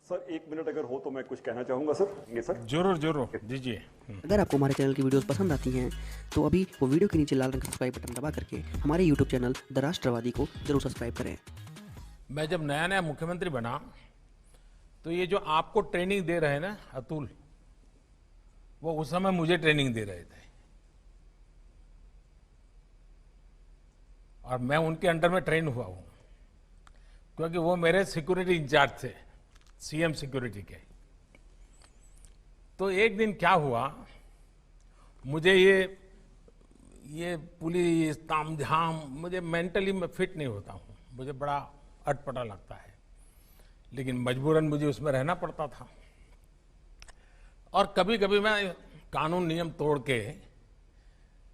Sir 1 minute अगर हो तो मैं कुछ कहना चाहूँगा सर। ये सर जरूर जरूर दीजिए। अगर आपको हमारे चैनल की वीडियोस पसंद आती हैं तो अभी वो वीडियो के नीचे लाल रंग का सब्सक्राइब बटन दबा करके हमारे यूट्यूब चैनल द राष्ट्रवादी को जरूर सब्सक्राइब करें। मैं जब नया नया मुख्यमंत्री बना तो ये जो आपको ट्रेनिंग दे रहे हैं ना अतुल, वो उस समय मुझे ट्रेनिंग दे रहे थे और मैं उनके अंडर में ट्रेन हुआ हूं, क्योंकि वो मेरे सिक्योरिटी इंचार्ज थे, सीएम सिक्योरिटी के। तो एक दिन क्या हुआ, मुझे ये पुलिस तामझाम, मुझे मेंटली मैं फिट नहीं होता हूँ, मुझे बड़ा अटपटा लगता है, लेकिन मजबूरन मुझे उसमें रहना पड़ता था। और कभी कभी मैं कानून नियम तोड़ के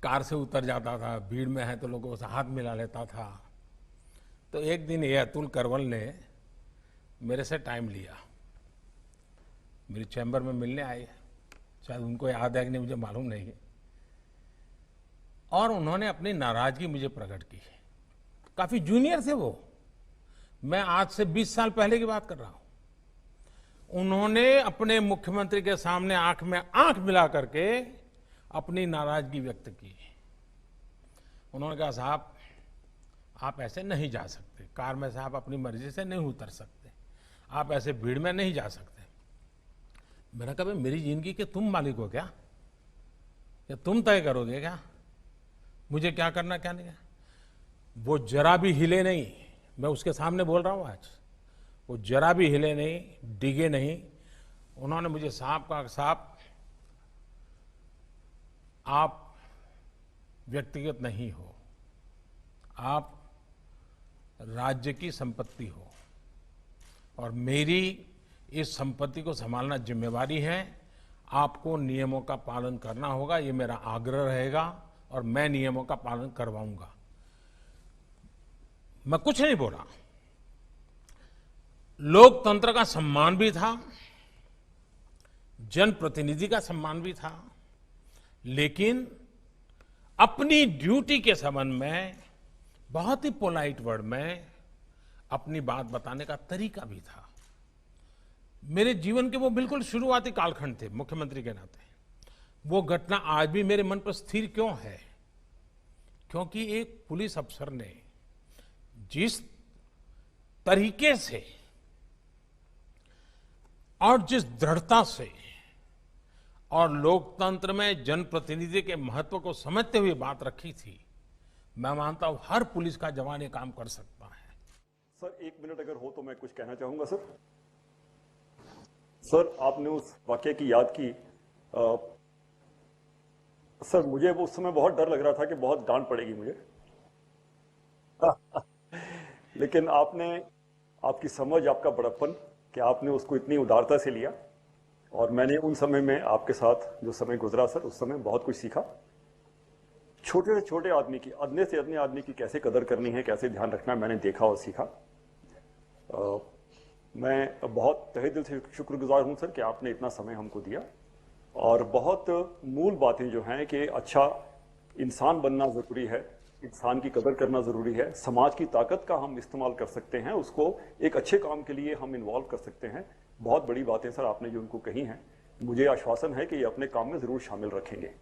कार से उतर जाता था, भीड़ में है तो लोगों से हाथ मिला लेता था। तो एक दिन ये अतुल करवल ने मेरे से टाइम लिया, मेरी चैम्बर में मिलने आए, शायद उनको याद है कि नहीं मुझे मालूम नहीं है, और उन्होंने अपनी नाराजगी मुझे प्रकट की। काफी जूनियर थे वो, मैं आज से 20 साल पहले की बात कर रहा हूं। उन्होंने अपने मुख्यमंत्री के सामने आंख में आंख मिला करके अपनी नाराजगी व्यक्त की। उन्होंने कहा, साहब आप ऐसे नहीं जा सकते, कार में से आप अपनी मर्जी से नहीं उतर सकते, आप ऐसे भीड़ में नहीं जा सकते। मैंने कहा, मेरी जिंदगी के तुम मालिक हो क्या तुम तय करोगे क्या मुझे क्या करना क्या नहीं? वो जरा भी हिले नहीं, मैं उसके सामने बोल रहा हूं आज, वो जरा भी हिले नहीं, डिगे नहीं। उन्होंने मुझे साहब कहा, साहब आप व्यक्तिगत नहीं हो, आप राज्य की संपत्ति हो और मेरी इस संपत्ति को संभालना जिम्मेवारी है। आपको नियमों का पालन करना होगा, ये मेरा आग्रह रहेगा और मैं नियमों का पालन करवाऊंगा। मैं कुछ नहीं बोला। लोकतंत्र का सम्मान भी था, जनप्रतिनिधि का सम्मान भी था, लेकिन अपनी ड्यूटी के संबंध में बहुत ही पोलाइट वर्ड में अपनी बात बताने का तरीका भी था। मेरे जीवन के वो बिल्कुल शुरुआती कालखंड थे मुख्यमंत्री के नाते। वो घटना आज भी मेरे मन पर स्थिर क्यों है? क्योंकि एक पुलिस अफसर ने जिस तरीके से और जिस दृढ़ता से और लोकतंत्र में जनप्रतिनिधि के महत्व को समझते हुए बात रखी थी, मैं मानता हूं हर पुलिस का जवान ये काम कर सकता है। सर 1 मिनट अगर हो तो मैं कुछ कहना चाहूँगा सर। सर आपने उस वाकये की याद की। सर मुझे वो उस समय बहुत डर लग रहा था कि बहुत डांट पड़ेगी मुझे लेकिन आपने, आपकी समझ, आपका बड़प्पन, कि आपने उसको इतनी उदारता से लिया, और मैंने उन समय में आपके साथ जो समय गुजरा सर, उस समय बहुत कुछ सीखा। छोटे से छोटे आदमी की, अदने से अदने आदमी की कैसे कदर करनी है, कैसे ध्यान रखना है, मैंने देखा और सीखा। मैं बहुत तहे दिल से शुक्रगुजार हूं सर कि आपने इतना समय हमको दिया। और बहुत मूल बातें जो हैं कि अच्छा इंसान बनना ज़रूरी है, इंसान की कदर करना ज़रूरी है, समाज की ताकत का हम इस्तेमाल कर सकते हैं, उसको एक अच्छे काम के लिए हम इन्वॉल्व कर सकते हैं। बहुत बड़ी बातें सर आपने जो उनको कही हैं, मुझे आश्वासन है कि ये अपने काम में ज़रूर शामिल रखेंगे।